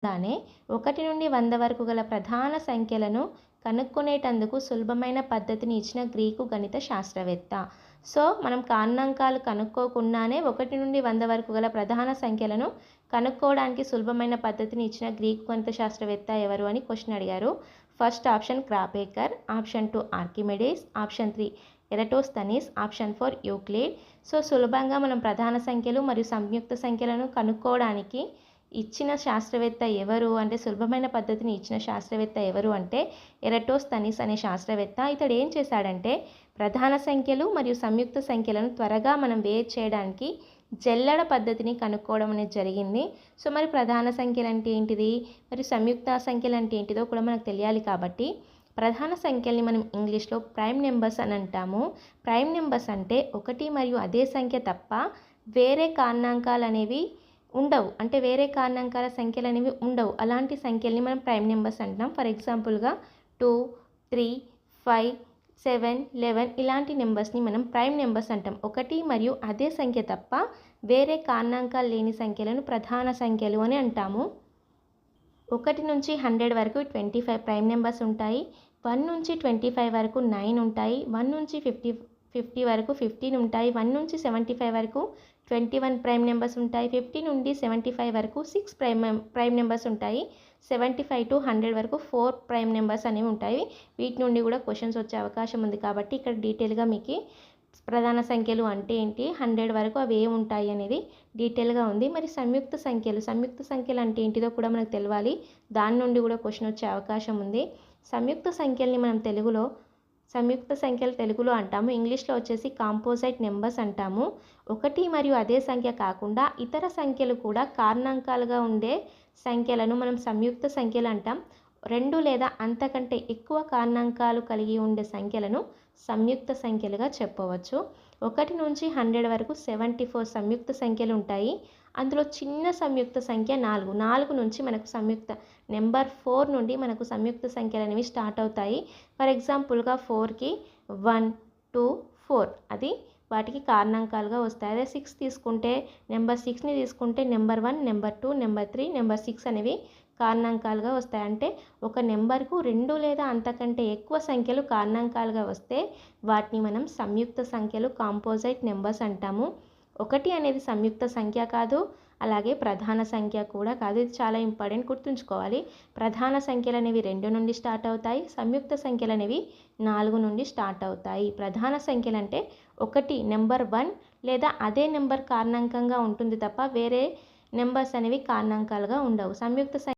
దానే 1 నుండి 100 వరకు గల ప్రధాన సంఖ్యలను కనుక్కునేటందుకు సులభమైన పద్ధతిని ఇచ్చిన గ్రీకు గణిత శాస్త్రవేత్త. సో మనం కారణాంకాలు కనుక్కోకుండానే 1 నుండి 100 వరకు గల ప్రధాన సంఖ్యలను కనుక్కోవడానికి సులభమైన పద్ధతిని ఇచ్చిన గ్రీకు గణిత శాస్త్రవేత్త ఎవరు అని క్వశ్చన్ అడిగారు. First option Kaprekar, option 2 Archimedes, option 3 Eratosthenes, option 4 Euclid. So సులభంగా మనం ప్రధాన సంఖ్యలు మరియు సంయుక్త సంఖ్యలను కనుక్కోవడానికి ఇచ్చిన శాస్త్రవేత్త ఎవరు అంటే సులభమైన పద్ధతిని ఇచ్చిన శాస్త్రవేత్త ఎవరు అంటే ఎరటోస్తనీస్ అనే శాస్త్రవేత్త. ఇతడు ఏం చేశాడంటే ప్రధాన సంఖ్యలు మరియు సంయుక్త సంఖ్యలను త్వరగా మనం వేరు చేయడానికి జల్లెడ పద్ధతిని కనుక్కోవడం అనేది జరిగింది. సో మరి ప్రధాన సంఖ్యలు అంటే ఏంటిది, మరి సంయుక్త సంఖ్యలు అంటే ఏంటిదో కూడా మనకు తెలియాలి. కాబట్టి ప్రధాన సంఖ్యల్ని మనం ఇంగ్లీష్లో ప్రైమ్ నెంబర్స్ అని అంటాము. ప్రైమ్ నెంబర్స్ అంటే ఒకటి మరియు అదే సంఖ్య తప్ప వేరే కారణాంకాలు అనేవి ఉండవు, అంటే వేరే కారణాంకాల సంఖ్యలు అనేవి ఉండవు. అలాంటి సంఖ్యల్ని మనం ప్రైమ్ నెంబర్స్ అంటాం. ఫర్ ఎగ్జాంపుల్గా 2, 3, 5, 7, 11 ఇలాంటి నెంబర్స్ని మనం ప్రైమ్ నెంబర్స్ అంటాం. ఒకటి మరియు అదే సంఖ్య తప్ప వేరే కారణాంకాలు లేని సంఖ్యలను ప్రధాన సంఖ్యలు అని అంటాము. 1 నుంచి 100 వరకు 25 ప్రైమ్ నెంబర్స్ ఉంటాయి. 1 నుంచి 25 వరకు 9 ఉంటాయి. 1 నుంచి 50 వరకు 15 ఉంటాయి. 1 నుంచి 75 వరకు 21 ప్రైమ్ నెంబర్స్ ఉంటాయి. 50 నుండి 75 వరకు 6 ప్రైమ్ నెంబర్స్ ఉంటాయి. 75 to 100 వరకు 4 ప్రైమ్ నెంబర్స్ అనేవి ఉంటాయి. వీటి నుండి కూడా క్వశ్చన్స్ వచ్చే అవకాశం ఉంది. కాబట్టి ఇక్కడ డీటెయిల్గా మీకు ప్రధాన సంఖ్యలు అంటే ఏంటి, 100 వరకు అవి ఏమి ఉంటాయి అనేది డీటెయిల్గా ఉంది. మరి సంయుక్త సంఖ్యలు అంటే ఏంటిదో కూడా మనకు తెలియాలి. దాని నుండి కూడా క్వశ్చన్ వచ్చే అవకాశం ఉంది. సంయుక్త సంఖ్యలు తెలుగులో అంటాము. ఇంగ్లీష్లో వచ్చేసి కాంపోజైట్ నెంబర్స్ అంటాము. ఒకటి మరియు అదే సంఖ్య కాకుండా ఇతర సంఖ్యలు కూడా కారణాంకాలుగా ఉండే సంఖ్యలను మనం సంయుక్త సంఖ్యలు అంటాం. 2 లేదా అంతకంటే ఎక్కువ కారణాంకాలు కలిగి ఉండే సంఖ్యలను సంయుక్త సంఖ్యలుగా చెప్పవచ్చు. 1 నుంచి 100 వరకు 74 సంయుక్త సంఖ్యలు ఉంటాయి. అందులో చిన్న సంయుక్త సంఖ్య 4 నుంచి మనకు సంయుక్త నెంబర్ 4 నుండి మనకు సంయుక్త సంఖ్యలు అనేవి స్టార్ట్ అవుతాయి. ఫర్ ఎగ్జాంపుల్గా 4కి 1, 2, 4 అది వాటికి కారణాంకాలుగా వస్తాయి. అదే 6 తీసుకుంటే నెంబర్ 6ని తీసుకుంటే నెంబర్ 1, నెంబర్ 2, నెంబర్ 3, నెంబర్ 6 అనేవి కారణాంకాలుగా వస్తాయి. అంటే ఒక నెంబర్కు 2 లేదా అంతకంటే ఎక్కువ సంఖ్యలు కారణాంకాలుగా వస్తే వాటిని మనం సంయుక్త సంఖ్యలు కాంపోజైట్ నెంబర్స్ అంటాము. 1 అనేది సంయుక్త సంఖ్య కాదు, అలాగే ప్రధాన సంఖ్య కూడా కాదు. ఇది చాలా ఇంపార్టెంట్, గుర్తుంచుకోవాలి. ప్రధాన సంఖ్యలు అనేవి 2 నుండి స్టార్ట్ అవుతాయి. సంయుక్త సంఖ్యలు అనేవి 4 నుండి స్టార్ట్ అవుతాయి. ప్రధాన సంఖ్యలు అంటే 1 నెంబర్ 1 లేదా అదే నెంబర్ కారణాంకంగా ఉంటుంది తప్ప వేరే నెంబర్స్ అనేవి కారణాంకాలుగా ఉండవు. సంయుక్త